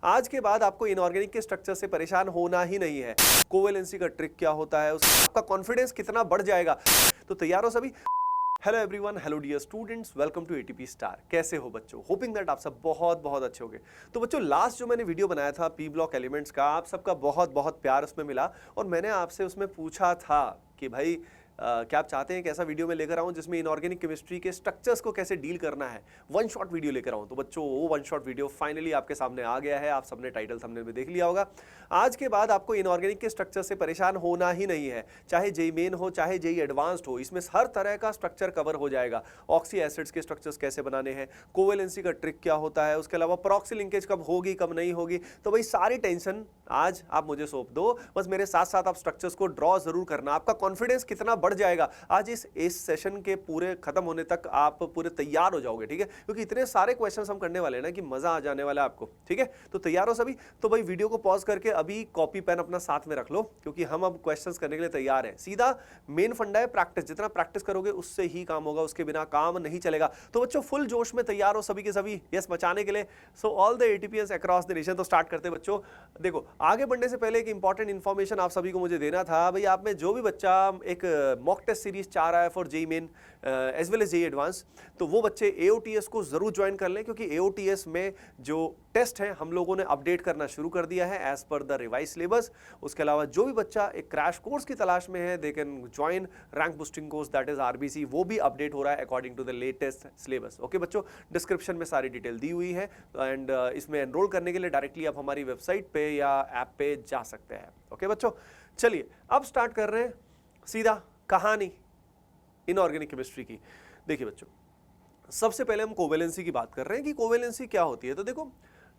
आज के बाद आपको इनऑर्गेनिक के स्ट्रक्चर से परेशान होना ही नहीं है। कोवेलेंसी का ट्रिक क्या होता है, उसका कॉन्फिडेंस कितना बढ़ जाएगा। तो तैयार हो सभी? Hello everyone, hello dear students, welcome to ATP star. कैसे हो बच्चों? होपिंग दैट आप सब बहुत बहुत अच्छे होंगे। तो बच्चों, लास्ट जो मैंने वीडियो बनाया था पी ब्लॉक एलिमेंट्स का, आप सबका बहुत बहुत प्यार उसमें मिला और मैंने आपसे उसमें पूछा था कि भाई क्या आप चाहते हैं कि ऐसा वीडियो में लेकर आऊं जिसमें इनऑर्गेनिक केमिस्ट्री के स्ट्रक्चर्स को कैसे डील करना है, वन शॉट वीडियो लेकर आऊं। तो बच्चों, वो वन शॉट वीडियो फाइनली आपके सामने आ गया है। आप सबने टाइटल थंबनेल में देख लिया होगा। आज के बाद आपको इनऑर्गेनिक के स्ट्रक्चर से परेशान होना ही नहीं है, चाहे जेई मेन हो चाहे जेई एडवांस्ड हो, इसमें हर तरह का स्ट्रक्चर कवर हो जाएगा। ऑक्सी एसिड्स के स्ट्रक्चर्स कैसे बनाने हैं, कोवेलेंसी का ट्रिक क्या होता है, उसके अलावा प्रॉक्सी लिंकेज कब होगी कब नहीं होगी, तो भाई सारी टेंशन आज आप मुझे सौंप दो। बस मेरे साथ साथ आप स्ट्रक्चर्स को ड्रॉ जरूर करना। आपका कॉन्फिडेंस कितना बढ़ जाएगा आज इस सेशन के पूरे खत्म होने तक, आप पूरे तैयार हो जाओगे, ठीक है? क्योंकि इतने सारे क्वेश्चंस हम करने वाले हैं ना कि मजा आ जाने वाला है आपको, ठीक है? तो तैयार हो सभी? तो भाई वीडियो को पॉज करके अभी कॉपी पेन अपना साथ में रख लो, क्योंकि हम अब क्वेश्चंस करने के लिए तैयार हैं। सीधा मेन फंडा है प्रैक्टिस। जितना प्रैक्टिस करोगे उससे ही काम होगा, उसके बिना काम नहीं चलेगा। तो बच्चों, फुल जोश में तैयार हो सभी के सभी यस मचाने के लिए। सो ऑल द एटीपीएंस अक्रॉस द नेशन। तो स्टार्ट करते हैं बच्चों। देखो, आगे बढ़ने से पहले एक इंपॉर्टेंट इन्फॉर्मेशन आप सभी को मुझे देना था। भाई, आप में जो भी बच्चा एक मॉक टेस्ट सीरीज चाह रहा है for JEE main as well as JEE advance, तो वो बच्चे एओटीएस को जरूर ज्वाइन कर लें, क्योंकि एओटीएस में जो टेस्ट है हम लोगों ने अपडेट करना शुरू कर दिया है as per the revise syllabus. उसके अलावा जो भी बच्चा एक क्रैश कोर्स की तलाश में है, they can join rank boosting course, that is RBC. वो भी अपडेट हो रहा है according to the latest syllabus. Okay बच्चों, डिस्क्रिप्शन में सारी डिटेल दी हुई है एंड इसमें एनरोल करने के लिए डायरेक्टली आप हमारी वेबसाइट पे या ऐप पे जा सकते हैं। ओके बच्चों, चलिए अब स्टार्ट कर रहे हैं सीधा कहानी इनऑर्गेनिक केमिस्ट्री की। देखिए बच्चों, सबसे पहले हम कोवेलेंसी की बात कर रहे हैं कि कोवेलेंसी क्या होती है। तो देखो,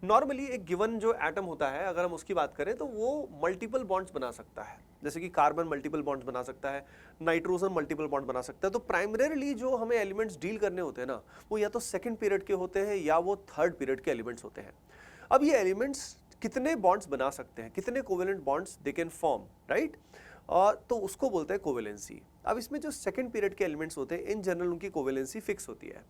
नॉर्मली एक गिवन जो एटम होता है, अगर हम उसकी बात करें तो वो मल्टीपल बॉन्ड्स बना सकता है। जैसे कि कार्बन मल्टीपल बॉन्ड्स बना सकता है, नाइट्रोजन मल्टीपल बॉन्ड बना सकता है। तो प्राइमरीली जो हमें एलिमेंट्स डील करने होते हैं ना, वो या तो सेकंड पीरियड के होते हैं या वो थर्ड पीरियड के एलिमेंट्स होते हैं। अब ये एलिमेंट्स कितने बॉन्ड्स बना सकते हैं, कितने covalent bonds they can form, right? तो उसको बोलते हैं कोवेलेंसी। अब इसमें जो सेकंड पीरियड के एलिमेंट्स होते हैं, इन जनरल उनकी कोवेलेंसी फिक्स होती है।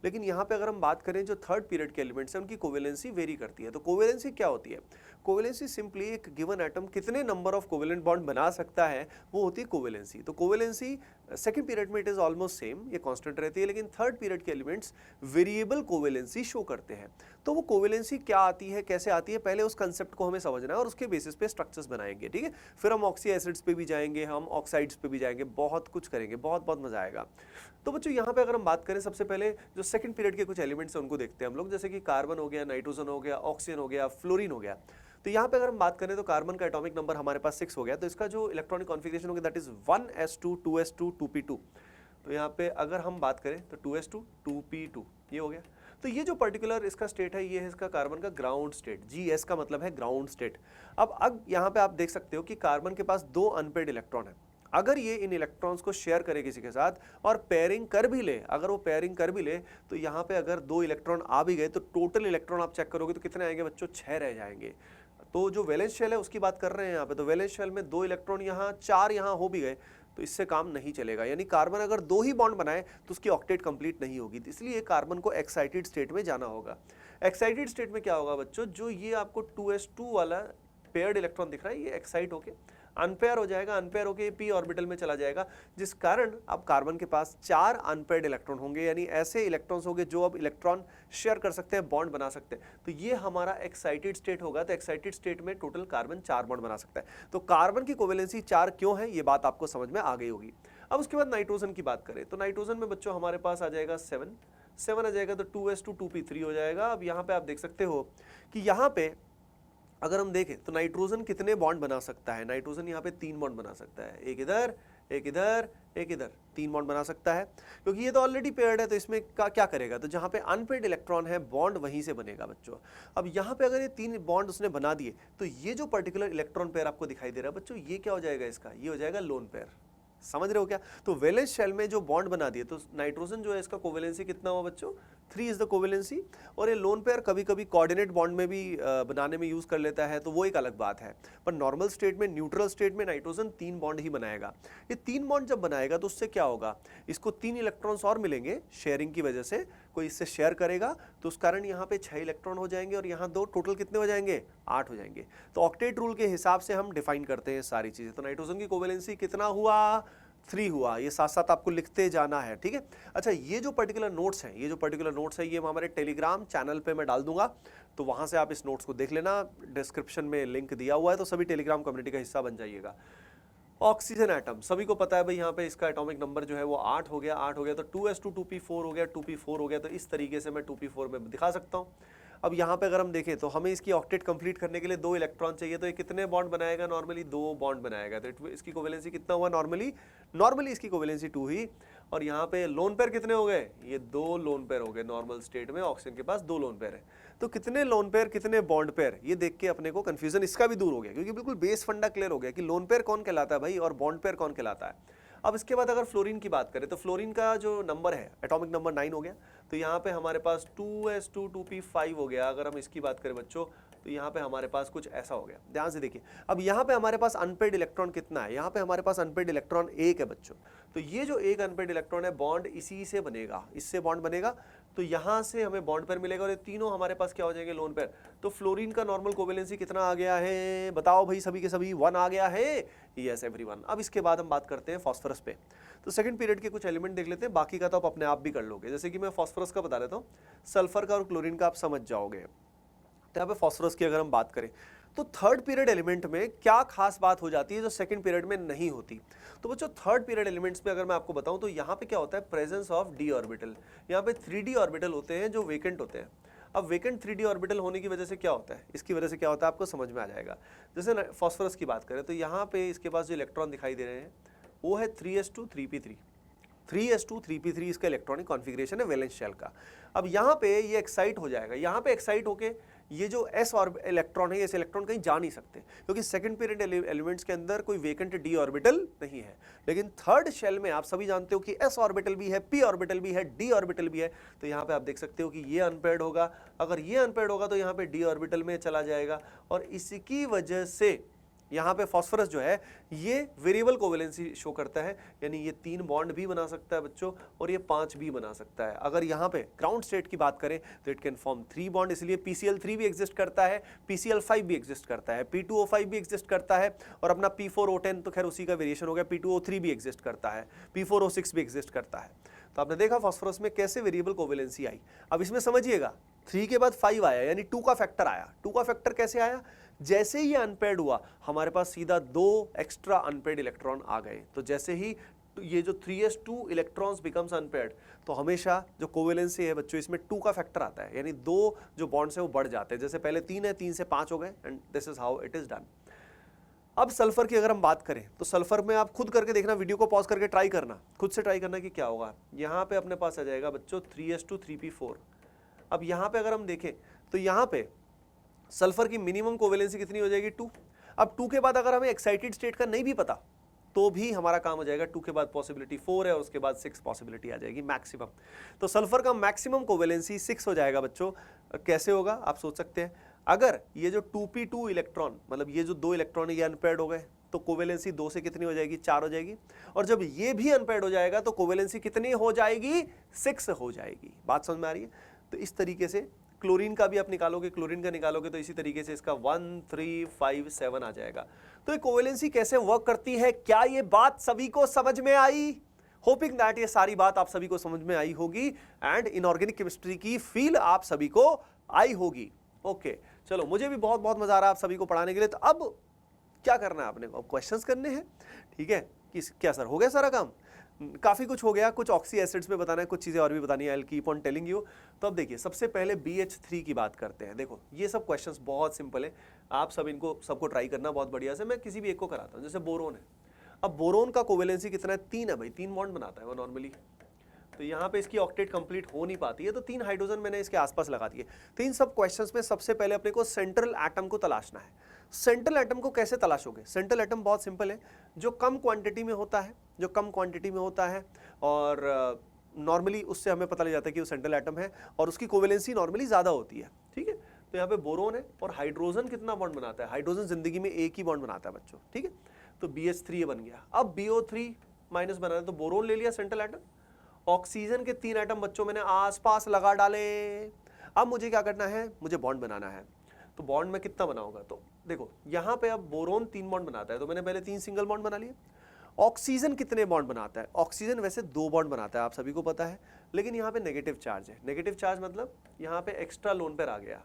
लेकिन यहाँ पे अगर हम बात करें जो थर्ड पीरियड के एलिमेंट्स हैं, उनकी कोवेलेंसी वेरी करती है। तो कोवेलेंसी क्या होती है? कोवेलेंसी सिंपली एक गिवन एटम कितने नंबर ऑफ कोवेलेंट बॉन्ड बना सकता है, वो होती है कोवेलेंसी। तो कोवेलेंसी सेकंड पीरियड में इट इज ऑलमोस्ट सेम, ये कांस्टेंट रहती है, लेकिन थर्ड पीरियड के एलिमेंट्स वेरिएबल कोवेलेंसी शो करते हैं। तो वो कोवेलेंसी क्या आती है, कैसे आती है, पहले उस कंसेप्ट को हमें समझना है और उसके बेसिस पे स्ट्रक्चर्स बनाएंगे, ठीक है? फिर हम ऑक्सी एसिड्स पे भी जाएंगे, हम ऑक्साइड्स पे भी जाएंगे, बहुत कुछ करेंगे, बहुत बहुत मजा आएगा। तो बच्चों, यहाँ पे अगर हम बात करें, सबसे पहले जो सेकंड पीरियड के कुछ एलिमेंट्स हैं उनको देखते हैं हम लोग। जैसे कि कार्बन हो गया, नाइट्रोजन हो गया, ऑक्सीजन हो गया, फ्लोरीन हो गया। तो यहाँ पे अगर हम बात करें तो कार्बन का एटॉमिक नंबर हमारे पास 6 हो गया। तो इसका जो इलेक्ट्रॉनिक कॉन्फ़िगरेशन हो गया that is 1s2 2s2 2p2। तो यहाँ पे अगर हम बात करें तो 2s2 2p2 ये हो गया। तो ये जो पर्टिकुलर इसका स्टेट है, ये है इसका कार्बन का ग्राउंड स्टेट। GS का मतलब है ग्राउंड स्टेट। अब यहाँ पे आप देख सकते हो कि कार्बन के पास 2 अनपेयर्ड इलेक्ट्रॉन है। अगर ये इन इलेक्ट्रॉन्स को शेयर करे किसी के साथ और पेयरिंग कर भी ले, अगर वो पेयरिंग कर भी ले, तो यहाँ पे अगर 2 इलेक्ट्रॉन आ भी गए तो टोटल इलेक्ट्रॉन आप चेक करोगे तो कितने आएंगे बच्चों? 6 रह जाएंगे। तो जो वैलेंस शेल है उसकी बात कर रहे हैं यहाँ पे, तो वैलेंस शेल में 2 इलेक्ट्रॉन यहाँ, 4 यहाँ हो भी गए तो इससे काम नहीं चलेगा। यानी कार्बन अगर 2 ही बॉन्ड बनाए तो उसकी ऑक्टेट कंप्लीट नहीं होगी। इसलिए कार्बन को एक्साइटेड स्टेट में जाना होगा। एक्साइटेड स्टेट में क्या होगा बच्चों? जो ये आपको 2s2 वाला पेयर्ड इलेक्ट्रॉन दिख रहा है, ये एक्साइट होके अनपेयर हो जाएगा, अनपेयर होके p ऑर्बिटल में चला जाएगा, जिस कारण अब कार्बन के पास 4 अनपेयर्ड इलेक्ट्रॉन होंगे। यानी ऐसे इलेक्ट्रॉन्स होंगे जो अब इलेक्ट्रॉन शेयर कर सकते हैं, बॉन्ड बना सकते हैं। तो ये हमारा एक्साइटेड स्टेट होगा। तो एक्साइटेड स्टेट में टोटल कार्बन 4 बॉन्ड बना सकता है। तो कार्बन की कोवेलेंसी 4 क्यों है, ये बात आपको समझ में आ गई होगी। अब उसके बाद नाइट्रोजन की बात करें तो नाइट्रोजन में बच्चों हमारे पास आ जाएगा 7 आ जाएगा, तो 2s2 2p3 हो जाएगा। अब यहाँ पे आप देख सकते हो कि यहाँ पे अगर हम देखें तो नाइट्रोजन कितने बॉन्ड बना सकता है? नाइट्रोजन यहाँ पे 3 बॉन्ड बना सकता है, एक इधर, एक इधर, एक इधर, 3 बॉन्ड बना सकता है। क्योंकि ये तो ऑलरेडी पेयर्ड है, तो इसमें क्या करेगा? तो जहाँ पे अनपेयर्ड इलेक्ट्रॉन है, बॉन्ड वहीं से बनेगा बच्चों। अब यहाँ पे अगर ये 3 बॉन्ड उसने बना दिए तो ये जो पर्टिकुलर इलेक्ट्रॉन पेयर आपको दिखाई दे रहा है बच्चों, ये क्या हो जाएगा इसका? ये हो जाएगा लोन पेयर। समझ रहे हो क्या? तो वैलेंस शेल में जो बॉन्ड बना दिए, तो नाइट्रोजन जो है इसका कोवेलेंसी कितना हुआ बच्चों? 3 इज द कोवेलेंसी। और ये लोन पेयर कभी कभी कोऑर्डिनेट बॉन्ड में भी बनाने में यूज कर लेता है, तो वो एक अलग बात है। पर नॉर्मल स्टेट में, न्यूट्रल स्टेट में नाइट्रोजन 3 बॉन्ड ही बनाएगा। ये 3 बॉन्ड जब बनाएगा तो उससे क्या होगा, इसको 3 इलेक्ट्रॉन्स और मिलेंगे शेयरिंग की वजह से, कोई इससे शेयर करेगा तो उस कारण यहाँ पे 6 इलेक्ट्रॉन हो जाएंगे और यहाँ 2, टोटल कितने हो जाएंगे, 8 हो जाएंगे। तो ऑक्टेट रूल के हिसाब से हम डिफाइन करते हैं सारी चीजें। तो नाइट्रोजन की कोवेलेंसी कितना हुआ, 3 हुआ। ये साथ साथ आपको लिखते जाना है, ठीक है। अच्छा, ये जो पर्टिकुलर नोट्स हैं, ये हमारे टेलीग्राम चैनल पे मैं डाल दूंगा, तो वहां से आप इस नोट्स को देख लेना। डिस्क्रिप्शन में लिंक दिया हुआ है, तो सभी टेलीग्राम कम्युनिटी का हिस्सा बन जाइएगा। ऑक्सीजन एटम सभी को पता है भाई, यहाँ पे इसका एटॉमिक नंबर जो है वो 8 हो गया, तो 2s2 2p4 हो गया, 2p4 हो गया। तो इस तरीके से मैं 2p4 में दिखा सकता हूँ। अब यहाँ पे अगर हम देखें तो हमें इसकी ऑक्टेट कंप्लीट करने के लिए 2 इलेक्ट्रॉन चाहिए, तो ये कितने बॉन्ड बनाएगा, नॉर्मली 2 बॉन्ड बनाएगा। तो इसकी कोवेलेंसी कितना हुआ, नॉर्मली इसकी कोवेलेंसी 2 ही। और यहाँ पे लोन पेयर कितने हो गए, ये 2 लोन पेयर हो गए। नॉर्मल स्टेट में ऑक्सीजन के पास 2 लोन पेयर है, तो कितने लोन पेयर कितने बॉन्ड पेयर, ये देख के अपने को कंफ्यूजन इसका भी दूर हो गया, क्योंकि बिल्कुल बेस फंडा क्लियर हो गया कि लोन पेयर कौन कहलाता है भाई और बॉन्ड पेयर कौन कहलाता है। अब इसके बाद अगर फ्लोरीन की बात करें तो फ्लोरीन का जो नंबर है, एटॉमिक नंबर 9 हो गया। तो यहाँ पे हमारे पास 2s2 2p5 हो गया। अगर हम इसकी बात करें बच्चों, तो यहाँ पे हमारे पास कुछ ऐसा हो गया। ध्यान से देखिए, अब यहाँ पे हमारे पास अनपेड इलेक्ट्रॉन कितना है, यहाँ पे हमारे पास अनपेड इलेक्ट्रॉन 1 है बच्चों। तो ये जो एक अनपेड इलेक्ट्रॉन है, बॉन्ड इसी से बनेगा, इससे बॉन्ड बनेगा, तो यहाँ से हमें बॉन्ड पेयर मिलेगा और ये तीनों हमारे पास क्या हो जाएंगे, लोन पेयर। तो फ्लोरीन का नॉर्मल कोवेलेंसी कितना आ गया है, बताओ भाई सभी के सभी, 1 आ गया है। Yes everyone. अब इसके बाद हम बात करते हैं फास्फोरस पे। तो सेकंड पीरियड के कुछ एलिमेंट देख लेते हैं, बाकी का तो आप अपने आप भी कर लोगे। जैसे कि मैं फास्फोरस का बता देता हूँ, सल्फर का और क्लोरीन का आप समझ जाओगे। तो यहाँ पे फास्फोरस की अगर हम बात करें तो थर्ड पीरियड एलिमेंट में क्या खास बात हो जाती है जो सेकंड पीरियड में नहीं होती। तो बच्चों थर्ड पीरियड एलिमेंट्स में अगर मैं आपको बताऊं तो यहाँ पे क्या होता है, प्रेजेंस ऑफ डी ऑर्बिटल। यहाँ पे 3d ऑर्बिटल होते हैं जो वेकेंट होते हैं। अब वेकेंट 3d ऑर्बिटल होने की वजह से क्या होता है, इसकी वजह से क्या होता है आपको समझ में आ जाएगा। जैसे फास्फोरस की बात करें तो यहाँ पे इसके पास जो इलेक्ट्रॉन दिखाई दे रहे हैं वो है 3s2 3p3। 3s2 3p3 इसका इलेक्ट्रॉनिक कॉन्फ़िगरेशन है वैलेंस शेल का। अब यहाँ पे ये एक्साइट हो जाएगा, यहाँ पे एक्साइट होके ये जो s और इलेक्ट्रॉन है, इस इलेक्ट्रॉन कहीं जा नहीं सकते, क्योंकि सेकंड पीरियड एलिमेंट्स के अंदर कोई वेकेंट d ऑर्बिटल नहीं है। लेकिन थर्ड शेल में आप सभी जानते हो कि s ऑर्बिटल भी है, p ऑर्बिटल भी है, d ऑर्बिटल भी है। तो यहाँ पे आप देख सकते हो कि ये अनपेयर्ड होगा, अगर ये अनपेयर्ड होगा तो यहाँ पे d ऑर्बिटल में चला जाएगा, और इसकी वजह से यहाँ पे फास्फोरस जो है ये वेरिएबल कोवेलेंसी शो करता है, यानी ये 3 बॉन्ड भी बना सकता है बच्चों, और ये 5 भी बना सकता है। अगर यहाँ पे ग्राउंड स्टेट की बात करें तो इट कैन फॉर्म 3 बॉन्ड, इसलिए PCl3 भी एग्जिस्ट करता है, PCl5 भी एग्जिस्ट करता है, P2O5 भी एग्जिस्ट करता है, और अपना P4O10 तो खैर उसी का वेरिएशन हो गया, P2O3 भी एग्जिस्ट करता है, P4O6 भी एग्जिस्ट करता है। तो आपने देखा फास्फोरस में कैसे वेरिएबल कोवेलेंसी आई। अब इसमें समझिएगा 3 के बाद 5 आया, यानी 2 का फैक्टर आया। 2 का फैक्टर कैसे आया, जैसे ही अनपेयर्ड हुआ हमारे पास सीधा 2 एक्स्ट्रा अनपेयर्ड इलेक्ट्रॉन आ गए। तो जैसे ही ये जो 3s2 इलेक्ट्रॉन्स बिकम्स अनपेयर्ड, तो हमेशा जो कोवेलेंसी है बच्चों इसमें 2 का फैक्टर आता है, यानी 2 जो बॉन्ड्स है वो बढ़ जाते हैं। जैसे पहले 3 है, 3 से 5 हो गए, and this is how it is done. अब सल्फर की अगर हम बात करें तो सल्फर में आप खुद करके देखना, वीडियो को पॉज करके ट्राई करना, खुद से ट्राई करना कि क्या होगा। यहाँ पे अपने पास आ जाएगा बच्चों 3s2 3p4। अब यहाँ पे अगर हम देखें तो यहाँ पे सल्फर की मिनिमम कोवेलेंसी कितनी हो जाएगी, 2। अब 2 के बाद अगर हमें एक्साइटेड स्टेट का नहीं भी पता तो भी हमारा काम हो जाएगा। 2 के बाद पॉसिबिलिटी 4 है और उसके बाद 6 पॉसिबिलिटी आ जाएगी मैक्सिमम। तो सल्फर का मैक्सिमम कोवेलेंसी 6 हो जाएगा बच्चों। कैसे होगा आप सोच सकते हैं, अगर ये जो 2p2 इलेक्ट्रॉन, मतलब ये जो 2 इलेक्ट्रॉन ये अनपेयर्ड हो गए तो कोवेलेंसी 2 से कितनी हो जाएगी, 4 हो जाएगी, और जब ये भी अनपेयर्ड हो जाएगा तो कोवेलेंसी कितनी हो जाएगी, 6 हो जाएगी। बात समझ में आ रही है। तो इस तरीके से क्लोरीन का भी आप निकालोगे, क्लोरीन का निकालोगे तो इसी तरीके से इसका 1 3 5 7 आ जाएगा। तो ये कोवेलेंसी कैसे वर्क करती है, क्या ये बात सभी को समझ में आई? होपिंग दैट ये सारी बात आप सभी को समझ में आई होगी, एंड इनऑर्गेनिक केमिस्ट्री की फील आप सभी को आई होगी। ओके चलो, मुझे भी बहुत बहुत मजा आ रहा है आप सभी को पढ़ाने के लिए। तो अब क्या करना है आपने को, अब क्वेश्चंस करने हैं, ठीक है। क्या सर हो गया सारा काम? काफ़ी कुछ हो गया, कुछ ऑक्सी एसिड्स में बताना है, कुछ चीज़ें और भी बतानी है, I will keep on telling you. तो अब देखिए सबसे पहले BH3 की बात करते हैं। देखो ये सब क्वेश्चंस बहुत सिंपल है, आप सब इनको सबको ट्राई करना बहुत बढ़िया से। मैं किसी भी एक को कराता हूँ, जैसे बोरोन है। अब बोरोन का कोवेलेंसी कितना है, 3 है भाई, 3 बॉन्ड बनाता है वो नॉर्मली। तो यहाँ पे इसकी ऑक्टेट कंप्लीट हो नहीं पाती है, तो 3 हाइड्रोजन मैंने इसके आसपास लगा दिए। तो इन सब क्वेश्चंस में सबसे पहले अपने को सेंट्रल एटम को तलाशना है। सेंट्रल एटम को कैसे तलाशोगे? सेंट्रल एटम बहुत सिंपल है, जो कम क्वांटिटी में होता है, और नॉर्मली उससे हमें पता लग जाता है कि वो सेंट्रल एटम है और उसकी कोवेलेंसी नॉर्मली ज़्यादा होती है, ठीक है। तो यहाँ पे बोरोन है और हाइड्रोजन कितना बॉन्ड बनाता है, हाइड्रोजन जिंदगी में एक ही बॉन्ड बनाता है बच्चों, ठीक है। तो BH3 बन गया। अब BO3 माइनस बनाना, तो बोरोन ले लिया सेंट्रल एटम, ऑक्सीजन के 3 एटम बच्चों मैंने आसपास लगा डाले। अब मुझे क्या करना है, मुझे बॉन्ड बनाना है। तो बॉन्ड में कितना बनाऊंगा, तो देखो यहाँ पे अब बोरोन 3 बॉन्ड बनाता है, तो मैंने पहले 3 सिंगल बॉन्ड बना लिए। ऑक्सीजन कितने बॉन्ड बनाता है, ऑक्सीजन वैसे 2 बॉन्ड बनाता है, आप सभी को पता है, लेकिन यहाँ पे नेगेटिव चार्ज है। नेगेटिव चार्ज मतलब यहाँ पे एक्स्ट्रा लोन पेयर आ गया।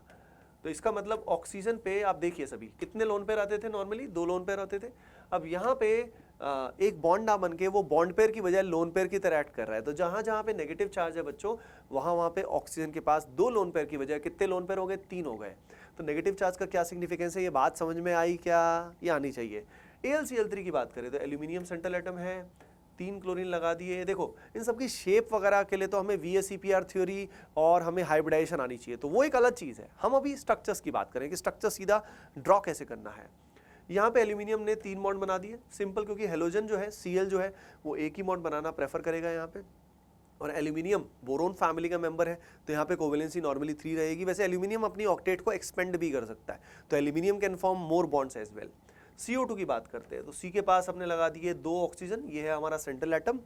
तो इसका मतलब ऑक्सीजन पे आप देखिए सभी कितने लोन पेयर आते थे, नॉर्मली 2 लोन पेयर आते थे। अब यहाँ पे एक बॉन्ड ना बन के वो बॉन्ड पेयर की बजाय लोन पेयर की तरह एक्ट कर रहा है। तो जहाँ जहाँ पे नेगेटिव चार्ज है बच्चों, वहाँ पे ऑक्सीजन के पास 2 लोन पेयर की बजाय कितने लोन पेयर हो गए, 3 हो गए। तो नेगेटिव चार्ज का क्या सिग्निफिकेंस है, ये बात समझ में आई क्या, ये आनी चाहिए। AlCl3 की बात करें तो एल्यूमिनियम सेंट्रल एटम है, 3 क्लोरीन लगा दिए। देखो इन सब की शेप वगैरह के लिए तो हमें VSEPR थ्योरी और हमें हाइब्रिडाइजेशन आनी चाहिए, तो वो एक अलग चीज़ है। हम अभी स्ट्रक्चर्स की बात करें कि स्ट्रक्चर सीधा ड्रॉ कैसे करना है। यहाँ पे एल्यूमिनियम ने 3 बॉन्ड बना दिए, सिंपल, क्योंकि हेलोजन जो है Cl जो है वो एक ही बॉन्ड बनाना प्रेफर करेगा यहाँ पे। और एल्यूमिनियम बोरोन फैमिली का मेंबर है, तो यहाँ पे कोवेलेंसी नॉर्मली 3 रहेगी। वैसे एल्यूमिनियम अपनी ऑक्टेट को एक्सपेंड भी कर सकता है, तो aluminium can form more bonds as well. CO2 की बात करते हैं तो C के पास हमने लगा दिए 2 ऑक्सीजन, ये है हमारा सेंट्रल एटम।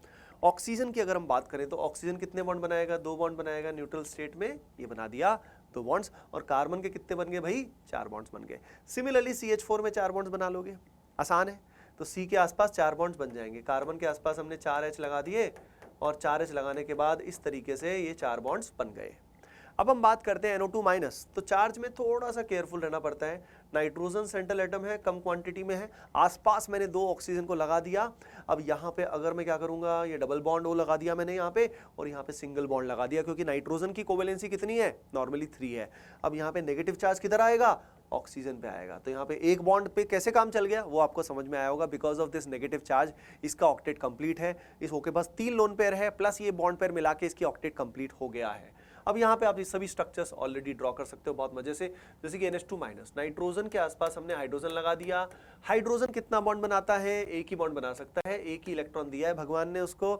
ऑक्सीजन की अगर हम बात करें तो ऑक्सीजन कितने बॉन्ड बनाएगा, 2 बॉन्ड बनाएगा न्यूट्रल स्टेट में, ये बना दिया 2 बॉन्ड्स। और कार्बन के कितने बन गए भाई, 4 बॉन्ड्स बन गए। सिमिलरली CH4 में 4 बॉन्ड्स बना लोगे, आसान है। तो C के आसपास 4 बॉन्ड्स बन जाएंगे। कार्बन के आसपास हमने 4H लगा दिए और 4H लगाने के बाद इस तरीके से ये 4 बॉन्ड्स बन गए। अब हम बात करते हैं NO2 माइनस, तो चार्ज में थोड़ा सा केयरफुल रहना पड़ता है। नाइट्रोजन सेंट्रल एटम है, कम क्वांटिटी में है, आसपास मैंने 2 ऑक्सीजन को लगा दिया। अब यहाँ पे अगर मैं क्या करूँगा, ये डबल बॉन्ड वो लगा दिया मैंने यहाँ पे, और यहाँ पे सिंगल बॉन्ड लगा दिया, क्योंकि नाइट्रोजन की कोवेलेंसी कितनी है, नॉर्मली 3 है। अब यहाँ पे नेगेटिव चार्ज किधर आएगा, ऑक्सीजन पे आएगा। तो यहाँ पे एक बॉन्ड पे कैसे काम चल गया वो आपको समझ में आया होगा, because of this negative charge इसका ऑक्टेट कंप्लीट है। इस ओके पास 3 लोन पेयर है प्लस ये बॉन्ड पेयर मिला के इसकी ऑक्टेट कंप्लीट हो गया है। अब यहाँ पे आप ये सभी स्ट्रक्चर्स ऑलरेडी ड्रॉ कर सकते हो बहुत मजे से, जैसे कि NH2 माइनस, नाइट्रोजन के आसपास हमने हाइड्रोजन लगा दिया। हाइड्रोजन कितना बॉन्ड बनाता है, एक ही बॉन्ड बना सकता है, एक ही इलेक्ट्रॉन दिया है भगवान ने उसको।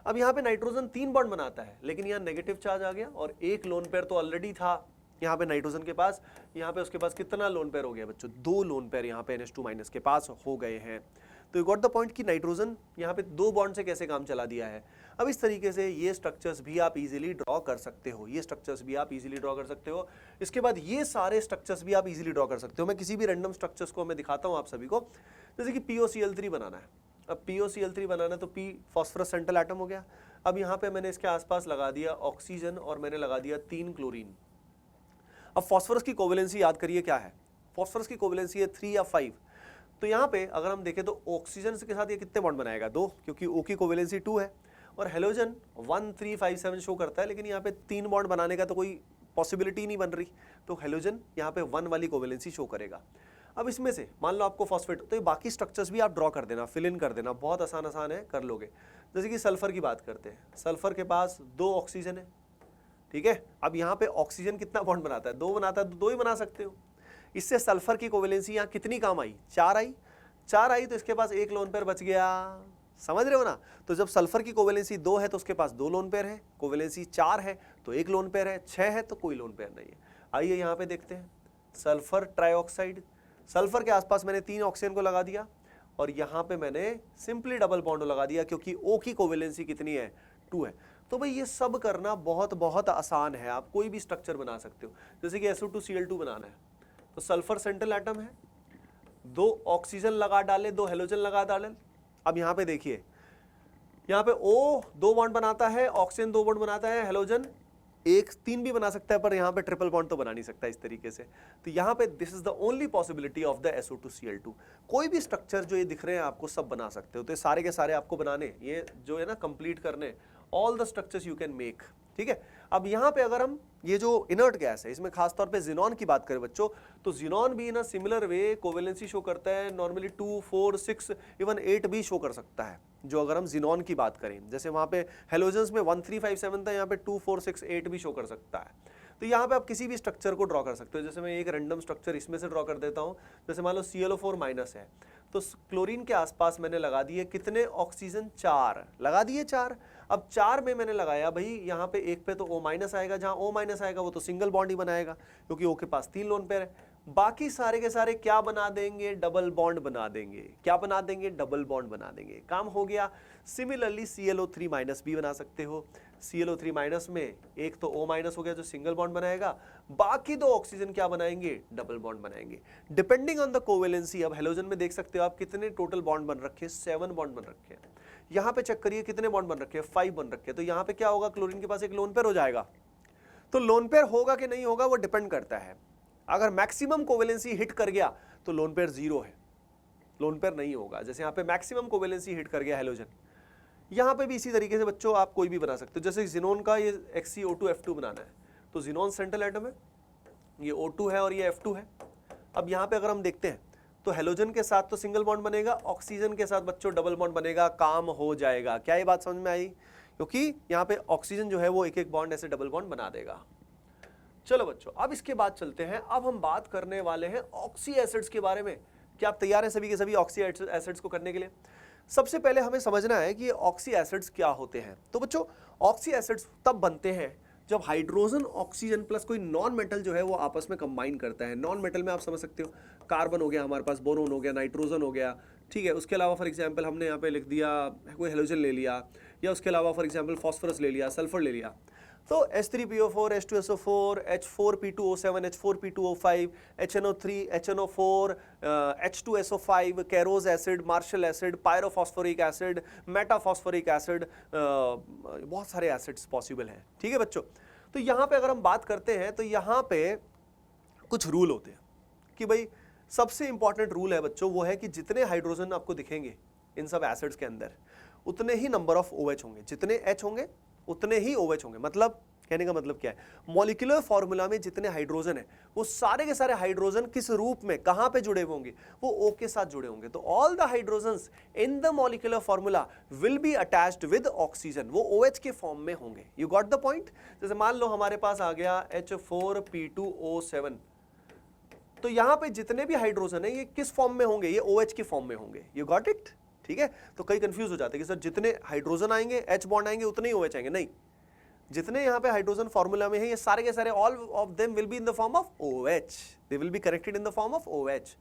अब यहाँ पे नाइट्रोजन 3 बॉन्ड बनाता है, लेकिन यहाँ नेगेटिव चार्ज आ गया और एक लोन पेयर तो ऑलरेडी था यहाँ पे नाइट्रोजन के पास। यहाँ पे उसके पास कितना लोन पेयर हो गया बच्चों, 2 लोन पेयर यहाँ पे NH2 माइनस के पास हो गए हैं। तो यू गॉट द पॉइंट कि नाइट्रोजन यहाँ पे 2 बॉन्ड से कैसे काम चला दिया है। अब इस तरीके से ये स्ट्रक्चर्स भी आप इजीली ड्रॉ कर सकते हो, ये स्ट्रक्चर्स भी आप इजीली ड्रॉ कर सकते हो। इसके बाद ये सारे स्ट्रक्चर्स भी आप इजीली ड्रॉ कर सकते हो। मैं किसी भी रैंडम स्ट्रक्चर्स को मैं दिखाता हूँ आप सभी को, जैसे कि POCl3 बनाना है। अब POCl3 बनाना है तो P फॉस्फोरस सेंट्रल एटम हो गया। अब यहाँ पे मैंने इसके आसपास लगा दिया ऑक्सीजन और मैंने लगा दिया 3 क्लोरीन। अब फॉस्फोरस की कोवेलेंसी याद करिए क्या है, फॉस्फोरस की कोवेलेंसी है 3 या 5। तो यहाँ पे अगर हम देखें तो ऑक्सीजन के साथ ये कितने बॉन्ड बनाएगा, 2, क्योंकि O की कोवेलेंसी 2 है। और हेलोजन 1 3 5 7 शो करता है, लेकिन यहाँ पे 3 बॉन्ड बनाने का तो कोई पॉसिबिलिटी नहीं बन रही, तो हेलोजन यहाँ पे 1 वाली कोवेलेंसी शो करेगा। अब इसमें से मान लो आपको फॉस्फेट, तो ये बाकी स्ट्रक्चर्स भी आप ड्रॉ कर देना, फिल इन कर देना, बहुत आसान है, कर लोगे। जैसे कि सल्फर की बात करते हैं, सल्फर के पास 2 ऑक्सीजन है, ठीक है। अब यहाँ पे ऑक्सीजन कितना बॉन्ड बनाता है, 2 बनाता है, तो 2 ही बना सकते हो। इससे सल्फर की कोवेलेंसी यहाँ कितनी काम आई, 4 आई, तो इसके पास 1 लोन पेयर बच गया, समझ रहे हो ना। तो जब सल्फर की कोवेलेंसी 2 है तो उसके पास 2 लोन पेयर है, कोवेलेंसी 4 है तो 1 लोन पेयर है, 6 है तो कोई लोन पेयर नहीं है। आइए यहाँ पे देखते हैं सल्फर ट्राइऑक्साइड, सल्फर के आसपास मैंने 3 ऑक्सीजन को लगा दिया और यहाँ पे मैंने सिंपली डबल बॉन्ड लगा दिया, क्योंकि O की कोवेलेंसी कितनी है, 2 है। तो भाई ये सब करना बहुत आसान है, आप कोई भी स्ट्रक्चर बना सकते हो। जैसे कि SO2Cl2 बनाना है, तो सल्फर सेंट्रल एटम है, 2 ऑक्सीजन लगा डाले, 2 हेलोजन लगा डाले। अब यहाँ पे देखिए, यहाँ पे O 2 बॉन्ड बनाता है, ऑक्सीजन 2 बॉन्ड बनाता है, हेलोजन 3 भी बना सकता है, पर यहाँ पे ट्रिपल बॉन्ड तो बना नहीं सकता इस तरीके से। तो यहाँ पे this is the only possibility of the SO2Cl2। कोई भी स्ट्रक्चर जो ये दिख रहे हैं आपको सब बना सकते हो, तो ये सारे के सारे आपको बनाने, ये जो है ना कंप्लीट करने, all the structures you can make, ठीक है। अब यहाँ पे अगर हम ये जो इनर्ट गैस है, इसमें खासतौर पे जिनॉन की बात करें बच्चों, तो जिनॉन भी ना सिमिलर वे कोवेलेंसी शो करता है, नॉर्मली 2 4 6 इवन 8 भी शो कर सकता है। जो अगर हम जिनॉन की बात करें, जैसे वहाँ पे हेलोजेंस में 1 3 5 7 था, यहाँ पे 2 4 6 8 भी शो कर सकता है। तो यहाँ पे आप किसी भी स्ट्रक्चर को ड्रॉ कर सकते हो। जैसे मैं एक रैंडम स्ट्रक्चर इसमें से ड्रॉ कर देता हूँ, जैसे मान लो ClO4 माइनस है, तो क्लोरीन के आसपास मैंने लगा दिए कितने ऑक्सीजन, 4 लगा दिए, 4। अब 4 में मैंने लगाया भाई, यहाँ पे एक पे तो O माइनस आएगा, जहाँ O माइनस आएगा वो तो सिंगल बॉन्ड ही बनाएगा क्योंकि O के पास 3 लोन पेयर है। बाकी सारे के सारे क्या बना देंगे, डबल बॉन्ड बना देंगे। क्या बना देंगे, डबल बॉन्ड बना देंगे, काम हो गया। सिमिलरली ClO3 माइनस भी बना सकते हो। ClO3 माइनस में एक तो O माइनस हो गया जो सिंगल बॉन्ड बनाएगा, बाकी 2 ऑक्सीजन क्या बनाएंगे, डबल बॉन्ड बनाएंगे डिपेंडिंग ऑन द कोवेलेंसी। अब हेलोजन में देख सकते हो आप कितने टोटल बॉन्ड बन रखे हैं, 7 बॉन्ड बन रखे हैं। यहाँ पे चेक करिए कितने बॉन्ड बन रखे हैं, 5 बन रखे हैं। तो यहाँ पे क्या होगा, क्लोरीन के पास एक लोन पेयर हो जाएगा। तो लोन पेयर होगा कि नहीं होगा वो डिपेंड करता है। अगर मैक्सिमम कोवेलेंसी हिट कर गया तो लोन पेयर 0 है, लोन पेयर नहीं होगा। जैसे यहाँ पे मैक्सिमम कोवेलेंसी हिट कर गया हेलोजन, यहाँ पे भी इसी तरीके से बच्चों आप कोई भी बना सकते हो। जैसे जिनोन का ये XeO2F2 बनाना है तो जिनोन सेंट्रल एटम है, ये O2 है और ये F2 है। अब यहाँ पे अगर हम देखते हैं तो हेलोजन के साथ तो सिंगल बॉन्ड बनेगा, ऑक्सीजन के साथ बच्चों डबल बॉन्ड बनेगा, काम हो जाएगा। क्या ये बात समझ में आई? क्योंकि यहाँ पे ऑक्सीजन जो है वो एक एक बॉन्ड ऐसे डबल बॉन्ड बना देगा। चलो बच्चों, अब इसके बाद चलते हैं। अब हम बात करने वाले हैं ऑक्सी एसिड्स के बारे में। क्या आप तैयार हैं सभी के सभी ऑक्सी एसिड्स को करने के लिए? सबसे पहले हमें समझना है कि ऑक्सी एसिड्स क्या होते हैं। तो बच्चों, ऑक्सी एसिड्स तब बनते हैं जब हाइड्रोजन ऑक्सीजन प्लस कोई नॉन मेटल जो है वो आपस में कंबाइन करता है। नॉन मेटल में आप समझ सकते हो, कार्बन हो गया हमारे पास, बोरोन हो गया, नाइट्रोजन हो गया, ठीक है। उसके अलावा फॉर एग्जांपल हमने यहाँ पे लिख दिया कोई हेलोजन ले लिया, या उसके अलावा फॉर एग्जांपल फास्फोरस ले लिया, सल्फर ले लिया। तो H3PO4, H2SO4, H4P2O7, H4P2O5, HNO3, HNO4, H2SO5, Caro's acid, Marshall acid, pyrophosphoric acid, metaphosphoric acid, बहुत सारे एसिड्स पॉसिबल हैं, ठीक है बच्चों। तो यहाँ पे अगर हम बात करते हैं तो यहाँ पे कुछ रूल होते हैं कि भाई सबसे इंपॉर्टेंट रूल है बच्चों, वो है कि जितने हाइड्रोजन आपको दिखेंगे इन सब एसिड्स के अंदर उतने ही नंबर ऑफ OH होंगे, जितने H होंगे उतने ही OH होंगे। मतलब कहने का मतलब क्या है, मॉलिक्यूलर फॉर्मूला में जितने हाइड्रोजन है वो सारे के सारे हाइड्रोजन किस रूप में कहां पे जुड़े हुए होंगे, वो O के साथ जुड़े होंगे। तो all the hydrogens in the molecular formula will be attached with oxygen, वो OH के फॉर्म में होंगे। You got the point? जैसे मान लो हमारे पास आ गया H4P2O7, तो यहां पे जितने भी हाइड्रोजन है ये किस फॉर्म में होंगे, ये OH के फॉर्म में होंगे। You got it? ठीक है। तो कई कंफ्यूज हो जाते हैं कि सर जितने हाइड्रोजन आएंगे H बॉन्ड आएंगे उतने ही OH आएंगे। नहीं, जितने यहाँ पे हाइड्रोजन फॉर्मूला में है ये सारे के सारे all of them will be in the form of OH, they will be corrected in the form of OH।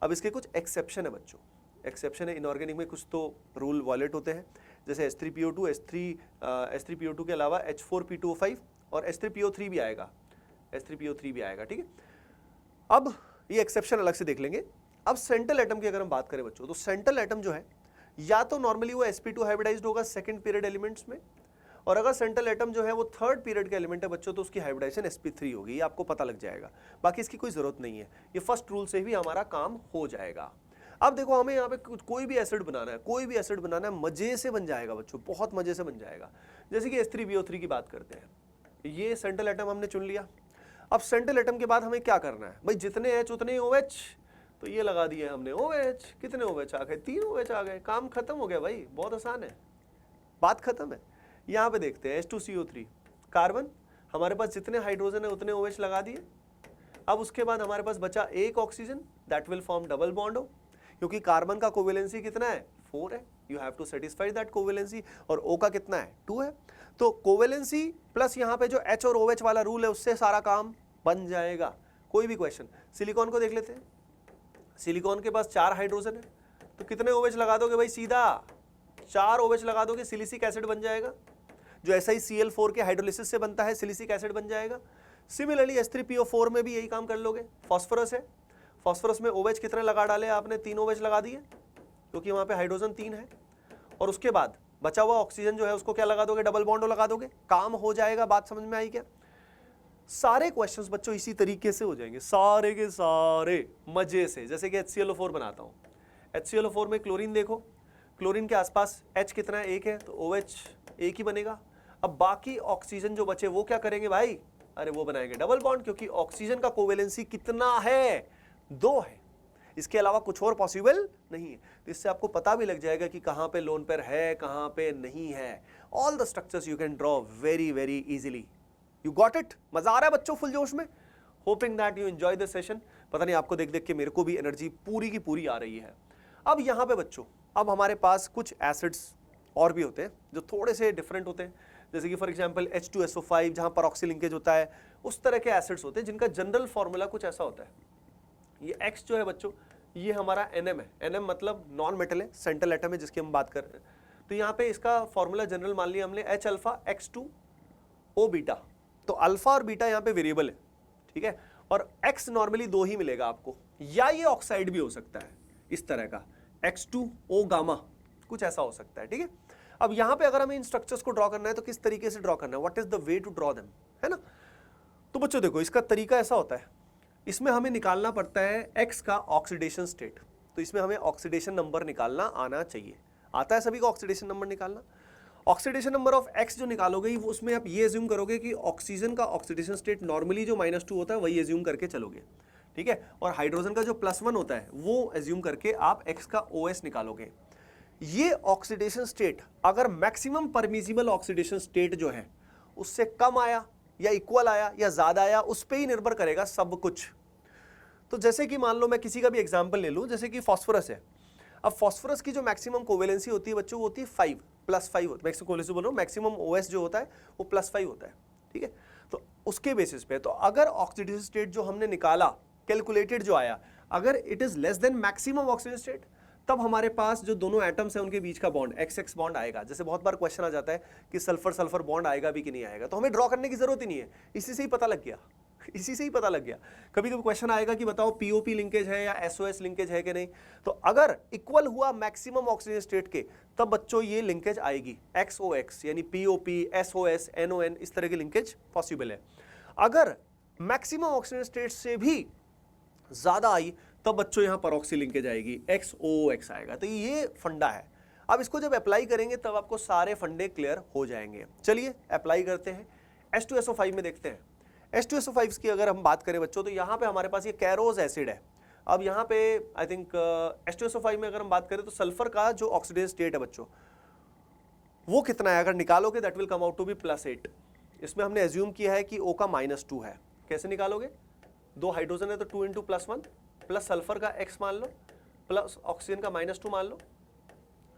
अब इसके कुछ एक्सेप्शन है बच्चों, एक्सेप्शन है इनऑर्गेनिक में, कुछ तो रूल वॉलेट होते हैं। जैसे H3PO2, H3PO2 के अलावा H4P2O5 और H3PO3 भी आएगा, H3PO3 भी आएगा, ठीक है। अब ये एक्सेप्शन अलग से देख लेंगे। अब सेंट्रल एटम की अगर हम बात करें बच्चों, तो सेंट्रल एटम जो है या तो नॉर्मली वो sp2 हाइब्रिडाइज्ड होगा सेकंड पीरियड एलिमेंट्स में, और अगर सेंट्रल एटम जो है वो थर्ड पीरियड का एलिमेंट है बच्चों तो उसकी हाइब्रिडाइजेशन sp3 होगी। ये आपको पता लग जाएगा, बाकी इसकी कोई जरूरत नहीं है, ये फर्स्ट रूल से भी हमारा काम हो जाएगा। अब देखो हमें यहाँ पे कोई भी एसिड बनाना है, कोई भी एसिड बनाना है, मजे से बन जाएगा बच्चों, बहुत मजे से बन जाएगा। जैसे कि H3PO3 की बात करते हैं, ये सेंट्रल एटम हमने चुन लिया। अब सेंट्रल एटम के बाद हमें क्या करना है भाई, जितने H उतने ही OH, तो ये लगा दिए हमने OH। कितने OH आ गए, 3 OH आ गए, काम खत्म हो गया भाई, बहुत आसान है, बात खत्म है। यहाँ पे देखते हैं H2CO3, कार्बन, हमारे पास जितने हाइड्रोजन है उतने OH लगा दिए। अब उसके बाद हमारे पास बचा एक oxygen, that will form double bond हो, क्योंकि कार्बन का कोवेलेंसी कितना है, 4 है, you have to satisfy that covalency, और O का कितना है, 2 है। तो कोवेलेंसी प्लस यहाँ पे जो H और OH वाला रूल है उससे सारा काम बन जाएगा। कोई भी क्वेश्चन, सिलिकॉन को देख लेते हैं। सिलिकॉन के पास 4 हाइड्रोजन है, तो कितने OH लगा दोगे भाई, सीधा 4 OH लगा दोगे, सिलिसिक एसिड बन जाएगा, जो SiCl4 के हाइड्रोलिसिस से बनता है, सिलिसिक एसिड बन जाएगा। सिमिलरली H3PO4 में भी यही काम कर लोगे। फास्फोरस है, फास्फोरस में OH कितने लगा डाले आपने, 3 OH लगा दिए, क्योंकि वहां पे हाइड्रोजन 3 है। और उसके बाद बचा हुआ ऑक्सीजन जो है उसको क्या लगा दोगे, डबल बॉन्ड लगा दोगे, काम हो जाएगा। बात समझ में आई क्या? सारे क्वेश्चंस बच्चों इसी तरीके से हो जाएंगे, सारे के सारे मजे से। जैसे कि HClO4 बनाता हूं, HClO4 में क्लोरीन देखो, क्लोरीन के आसपास H कितना है, 1 है, तो OH 1 ही बनेगा। अब बाकी ऑक्सीजन जो बचे वो क्या करेंगे भाई, अरे वो बनाएंगे डबल बॉन्ड, क्योंकि ऑक्सीजन का कोवेलेंसी कितना है, 2 है, इसके अलावा कुछ और पॉसिबल नहीं है। तो इससे आपको पता भी लग जाएगा कि कहां पे लोन पेयर है, कहां पे नहीं है। All the structures you can draw very very easily. You got it? मजा आ रहा है बच्चों फुल जोश में? Hoping that you enjoy this session. पता नहीं आपको देख देख के मेरे को भी एनर्जी पूरी की पूरी आ रही है। अब यहां पे बच्चों, अब हमारे पास कुछ एसिड्स और भी होते हैं जो थोड़े से डिफरेंट होते हैं, जैसे कि फॉर एग्जांपल H2SO5 जहां परऑक्सी लिंकेज होता है, उस तरह के एसिड्स होते हैं जिनका जनरल फॉर्मूला कुछ ऐसा होता है। ये X जो है बच्चों, ये हमारा NM है। NM मतलब नॉन मेटल है, सेंट्रल एटम है जिसकी हम बात कर रहे हैं। तो यहाँ पे इसका फॉर्मूला जनरल मान लिया हमने H अल्फा X2O बीटा। तो अल्फा और बीटा यहाँ पे वेरिएबल है, ठीक है, और X नॉर्मली 2 ही मिलेगा आपको, या ये ऑक्साइड भी हो सकता है इस तरह का X2O गामा, कुछ ऐसा हो सकता है, ठीक है। अब यहाँ पे अगर हमें इन स्ट्रक्चर्स को ड्रॉ करना है तो किस तरीके से ड्रॉ करना है, what is the way to draw them, है ना। तो बच्चों देखो इसका तरीका ऐसा होता है, इसमें हमें निकालना पड़ता है X का ऑक्सीडेशन स्टेट। तो इसमें हमें ऑक्सीडेशन नंबर निकालना आना चाहिए। आता है सभी को ऑक्सीडेशन नंबर निकालना। ऑक्सीडेशन नंबर ऑफ X जो निकालोगे वो उसमें आप ये एज्यूम करोगे कि ऑक्सीजन का ऑक्सीडेशन स्टेट नॉर्मली जो -2 होता है वही एज्यूम करके चलोगे, ठीक है, और हाइड्रोजन का जो +1 होता है वो एज्यूम करके आप X का OS निकालोगे। ये ऑक्सीडेशन स्टेट अगर मैक्सिमम परमिसिबल ऑक्सीडेशन स्टेट जो है उससे कम आया या इक्वल आया या ज्यादा आया, उस पर ही निर्भर करेगा सब कुछ। तो जैसे कि मान लो मैं किसी का भी एग्जांपल ले लूं, जैसे कि फास्फोरस है। अब फास्फोरस की जो मैक्सिमम कोवेलेंसी होती है बच्चों वो होती है 5 +5 होती है। मैक्सिमम कोवेलेंसी बोलो, मैक्सिमम OS जो होता है वो +5 होता है, ठीक है। तो उसके बेसिस पे तो अगर ऑक्सीडेशन स्टेट जो हमने निकाला, कैलकुलेटेड जो आया, अगर it is less than maximum oxidation state, तब हमारे पास जो दोनों एटम्स हैं उनके बीच का बॉन्ड XX बॉन्ड आएगा। जैसे बहुत बार क्वेश्चन आ जाता है कि सल्फर सल्फर बॉन्ड आएगा भी कि नहीं आएगा, तो हमें ड्रॉ करने की जरूरत ही नहीं है, इसी से ही पता लग गया, इसी से ही पता लग गया। कभी कभी क्वेश्चन आएगा कि बताओ POP लिंकेज है या SOS लिंकेज है कि नहीं, तो अगर इक्वल हुआ मैक्सिमम ऑक्सीजन स्टेट के, तब बच्चों ये लिंकेज आएगी XOX, यानी POP SOS NON, इस तरह की लिंकेज पॉसिबल है। अगर मैक्सिमम ऑक्सीजन स्टेट से भी ज्यादा आई तब बच्चों यहां परऑक्सी लिंकेज आएगी, XOX आएगा। तो ये फंडा है। अब इसको जब अप्लाई करेंगे तब आपको सारे फंडे क्लियर हो जाएंगे। चलिए अप्लाई करते हैं। H2SO5 में देखते हैं। H2SO5 की अगर हम बात करें बच्चों, तो यहाँ पे हमारे पास ये कैरोज एसिड है। अब यहाँ पे आई थिंक H2SO5 में अगर हम बात करें तो सल्फर का जो ऑक्सीडेशन स्टेट है बच्चों वो कितना है, अगर निकालोगे that will come out to be +8। इसमें हमने एज्यूम किया है कि O का -2 है। कैसे निकालोगे, 2 हाइड्रोजन है तो 2 × +1 प्लस सल्फर का X मान लो प्लस ऑक्सीजन का -2 मान लो,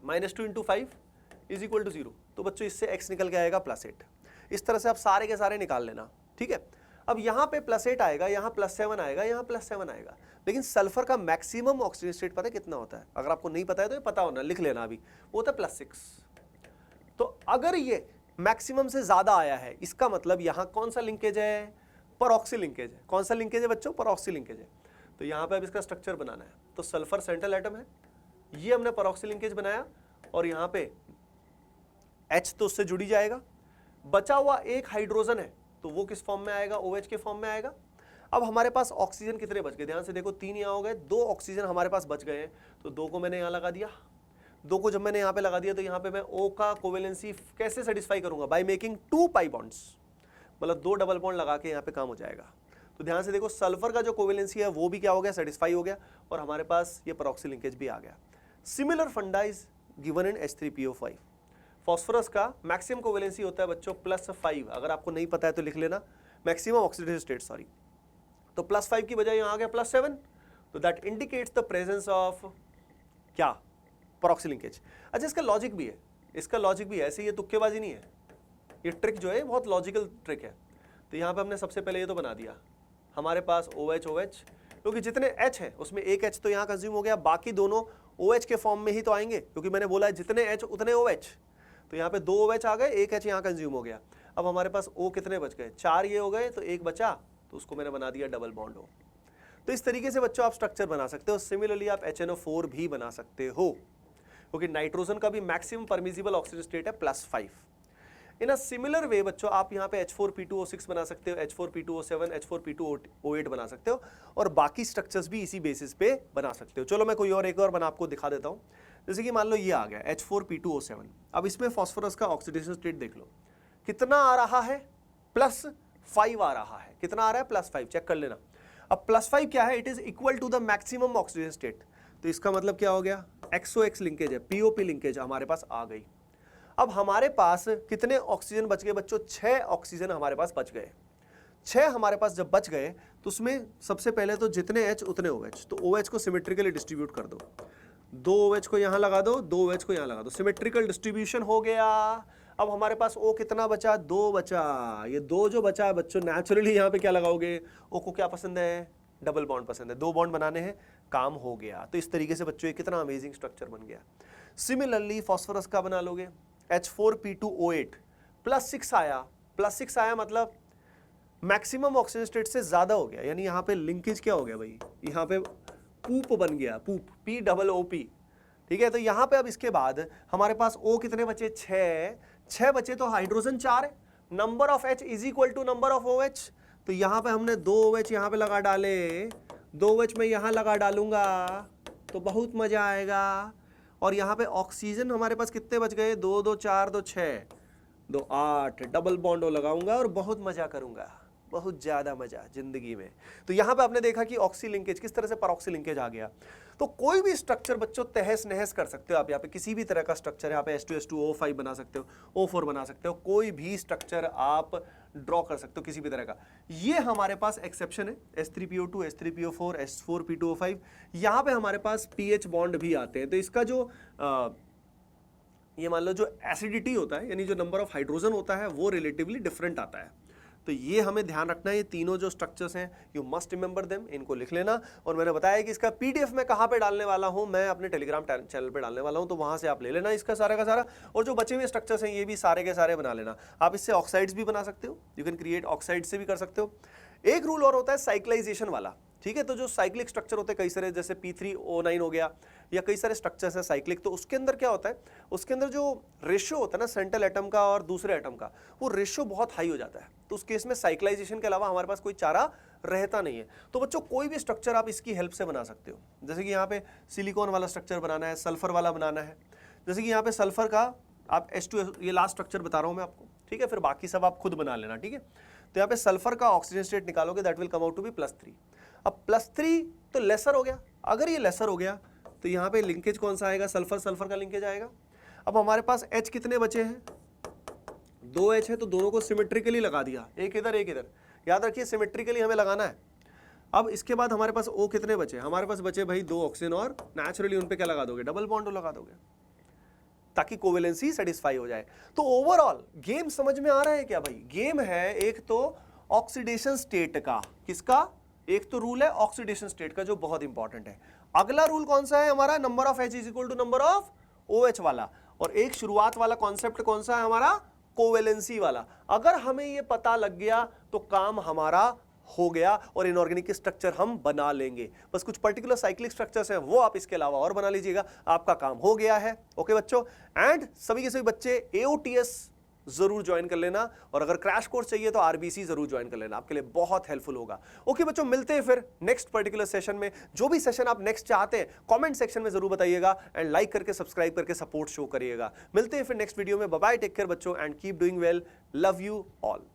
-2 × 5 = 0। तो बच्चों इससे X निकल के आएगा +8। इस तरह से आप सारे के सारे निकाल लेना, ठीक है। अब यहाँ पे +8 आएगा, यहाँ +7 आएगा, यहाँ +7 आएगा, लेकिन सल्फर का मैक्सिमम ऑक्सीजन स्टेट पता है कितना होता है? अगर आपको नहीं पता है तो ये पता होना, लिख लेना अभी, वो होता है +6। तो अगर ये मैक्सिमम से ज्यादा आया है, इसका मतलब यहाँ कौन सा लिंकेज है, परऑक्सी लिंकेज है। कौन सा लिंकेज है बच्चों, परऑक्सी लिंकेज है। तो यहाँ पे अब इसका स्ट्रक्चर बनाना है। तो सल्फर सेंट्रल एटम है, ये हमने परऑक्सी लिंकेज बनाया, और यहाँ पे H तो उससे जुड़ी जाएगा। बचा हुआ एक हाइड्रोजन है तो वो किस फॉर्म में आएगा, OH के फॉर्म में आएगा। अब हमारे पास ऑक्सीजन कितने बच गए, ध्यान से देखो, 3 यहाँ हो गए, 2 ऑक्सीजन हमारे पास बच गए हैं, तो 2 को मैंने यहाँ लगा दिया। 2 को जब मैंने यहाँ पे लगा दिया तो यहाँ पे मैं O का कोवेलेंसी कैसे सेटिस्फाई करूंगा, बाय मेकिंग 2 पाई बॉन्ड्स, मतलब 2 डबल बॉन्ड लगा के यहाँ पे काम हो जाएगा। तो ध्यान से देखो, सल्फर का जो कोवेलेंसी है वो भी क्या हो गया, सेटिस्फाई हो गया, और हमारे पास ये परऑक्सी लिंकेज भी आ गया। सिमिलर फंडा is given in H3PO5। Phosphorus का मैक्सिमम कोवेलेंसी होता है बच्चों +5। अगर आपको नहीं पता है तो लिख लेना, मैक्सिमम ऑक्सीडेशन स्टेट, सॉरी। तो +5 की बजाय यहाँ आ गया +7, तो that indicates the presence of क्या, परऑक्सी लिंकेज। अच्छा, इसका लॉजिक भी है, इसका लॉजिक भी है, ऐसे ये तुक्केबाजी नहीं है, ये ट्रिक जो है बहुत लॉजिकल ट्रिक है। तो यहाँ पे हमने सबसे पहले ये तो बना दिया, हमारे पास OH OH, क्योंकि जितने H हैं उसमें एक H तो यहाँ कंज्यूम हो गया, बाकी दोनों OH के फॉर्म में ही तो आएंगे, क्योंकि मैंने बोला है जितने H उतने OH। तो यहाँ पे 2 OH आ गए, एक H यहाँ कंज्यूम हो गया। अब हमारे पास O कितने बच गए, 4 ये हो गए, तो एक बचा, तो उसको मैंने बना दिया डबल बॉन्ड O। तो इस तरीके से बच्चों आप स्ट्रक्चर बना सकते हो। सिमिलरली आप HNO4 भी बना सकते हो, क्योंकि नाइट्रोजन का भी मैक्सिमम परमिसिबल ऑक्सीजन स्टेट है +5। इन अ सिमिलर वे बच्चों आप यहाँ पे H4P2O6 बना सकते हो, H4P2O7, H4P2O8 बना सकते हो, और बाकी स्ट्रक्चर्स भी इसी बेसिस पे बना सकते हो। चलो मैं कोई और एक और बना आपको दिखा देता हूँ। जैसे कि मान लो ये आ गया H4P2O7। अब इसमें फास्फोरस का ऑक्सीडेशन स्टेट देख लो, कितना आ रहा है, +5 आ रहा है। कितना आ रहा है, +5, चेक कर लेना। अब +5 क्या है, it is equal to the maximum oxygen state. तो इसका मतलब क्या हो गया, XOX लिंकेज है, POP लिंकेज हमारे पास आ गई। अब हमारे पास कितने ऑक्सीजन बच गए बच्चों, 6 ऑक्सीजन हमारे पास बच गए। 6 हमारे पास जब बच गए तो उसमें सबसे पहले तो जितने H उतने OH, तो OH को सिमेट्रिकली डिस्ट्रीब्यूट कर दो। 2 OH को यहां लगा दो, 2 OH को यहां लगा दो, सिमेट्रिकल डिस्ट्रीब्यूशन हो गया। अब हमारे पास O कितना बचा? 2 बचा। ये 2 जो बचा है बच्चों, नेचुरली यहां पे क्या लगाओगे? O को क्या पसंद है? डबल बॉन्ड पसंद है, 2 बॉन्ड बनाने हैं, काम हो गया। तो इस तरीके से बच्चों ये कितना अमेजिंग स्ट्रक्चर बन गया। सिमिलरली फॉस्फोरस का बना लोगे, H4P2O8 +6 आया, +6 आया मतलब मैक्सिमम ऑक्सीजन स्टेट से ज्यादा हो गया, यानी यहाँ पे लिंकेज क्या हो गया भाई? यहाँ पे पूप बन गया, पूप, POOP, ठीक है। तो यहाँ पे अब इसके बाद हमारे पास O कितने बचे? 6 बचे, तो हाइड्रोजन 4 है, number of H is equal to number of OH। तो यहाँ पे हमने 2 OH यहाँ पे लगा डाले, 2 OH में यहाँ लगा डालूंगा तो बहुत मजा आएगा। और यहाँ पे ऑक्सीजन हमारे पास कितने बच गए? 2 2 4 2 6 2 8, डबल बॉन्ड लगाऊंगा और बहुत मजा करूंगा, बहुत ज्यादा मजा जिंदगी में। तो यहां पे आपने देखा कि ऑक्सी लिंकेज किस तरह से परऑक्सी लिंकेज आ गया। तो कोई भी स्ट्रक्चर बच्चों तहस नहस कर सकते हो आप। यहाँ पे किसी भी तरह का स्ट्रक्चर, यहाँ पे H2SO5 बना सकते हो, O4 बना सकते हो, कोई भी स्ट्रक्चर आप ड्रॉ कर सकते हो किसी भी तरह का। ये हमारे पास एक्सेप्शन है, H3PO2, H3PO4, H4P2O5। यहाँ पे हमारे पास PH बॉन्ड भी आते हैं। तो इसका जो ये मान लो जो एसिडिटी होता है, यानी जो नंबर ऑफ हाइड्रोजन होता है, वो रिलेटिवली डिफरेंट आता है। तो ये हमें ध्यान रखना है। ये तीनों जो स्ट्रक्चर्स हैं, यू मस्ट रिमेंबर देम, इनको लिख लेना। और मैंने बताया कि इसका PDF मैं कहाँ पे डालने वाला हूँ, मैं अपने टेलीग्राम चैनल पे डालने वाला हूँ, तो वहाँ से आप ले लेना इसका सारा का सारा। और जो बचे हुए स्ट्रक्चर्स हैं ये भी सारे के सारे बना लेना। आप इससे ऑक्साइड्स भी बना सकते हो, यू कैन क्रिएट ऑक्साइड से भी कर सकते हो। एक रूल और होता है साइक्लाइजेशन वाला, ठीक है। तो जो साइक्लिक स्ट्रक्चर होते हैं कई सारे, जैसे P3O9 हो गया, या कई सारे स्ट्रक्चर्स हैं साइक्लिक, तो उसके अंदर क्या होता है, उसके अंदर जो रेशियो होता है ना सेंट्रल एटम का और दूसरे एटम का, वो रेशियो बहुत हाई हो जाता है। तो उस केस में साइक्लाइजेशन के अलावा हमारे पास कोई चारा रहता नहीं है। तो बच्चों कोई भी स्ट्रक्चर आप इसकी हेल्प से बना सकते हो। जैसे कि यहाँ पे सिलिकॉन वाला स्ट्रक्चर बनाना है, सल्फर वाला बनाना है। जैसे कि यहाँ पे सल्फर का आप H2, ये लास्ट स्ट्रक्चर बता रहा हूँ मैं आपको, ठीक है। फिर बाकी सब आप खुद बना लेना, ठीक है। तो यहाँ पे सल्फर का ऑक्सीजन स्टेट निकालोगे, that will come out to be +3। अब +3 तो लेसर हो गया। अगर ये लेसर हो गया तो यहाँ पे लिंकेज कौन सा आएगा? सल्फर सल्फर का लिंकेज आएगा। अब हमारे पास H कितने बचे हैं? 2 H है, तो दोनों को सिमेट्रिकली लगा दिया, एक इधर एक इधर। याद रखिए सिमेट्रिकली हमें लगाना है। अब इसके बाद हमारे पास O कितने बचे? हमारे पास बचे भाई 2 ऑक्सीजन, और नेचुरली उन पे क्या लगा दोगे? डबल बॉन्ड लगा दोगे, ताकि कोवेलेंसी सेटिस्फाई हो जाए। तो ओवरऑल गेम समझ में आ रहा है क्या भाई? गेम है एक तो ऑक्सीडेशन स्टेट का, किसका? एक तो रूल है ऑक्सीडेशन स्टेट का जो बहुत इंपॉर्टेंट है। अगला रूल कौन सा है हमारा? Number of H is equal to number of OH वाला। और एक शुरुआत वाला कॉन्सेप्ट कौन सा है हमारा? कोवेलेंसी वाला। अगर हमें ये पता लग गया तो काम हमारा हो गया और इनऑर्गेनिक स्ट्रक्चर हम बना लेंगे। बस कुछ पर्टिकुलर साइक्लिक स्ट्रक्चर्स हैं वो आप इसके अलावा और बना लीजिएगा, आपका काम हो गया है। ओके बच्चों, एंड सभी के सभी बच्चे AOTS जरूर ज्वाइन कर लेना, और अगर क्रैश कोर्स चाहिए तो RBC जरूर ज्वाइन कर लेना, आपके लिए बहुत हेल्पफुल होगा। ओके बच्चों, मिलते हैं फिर नेक्स्ट पर्टिकुलर सेशन में। जो भी सेशन आप नेक्स्ट चाहते हैं कमेंट सेक्शन में जरूर बताइएगा, एंड लाइक करके सब्सक्राइब करके सपोर्ट शो करिएगा। मिलते हैं फिर नेक्स्ट वीडियो में। बाय बाय, टेक केयर बच्चों, and keep doing well. Love you all.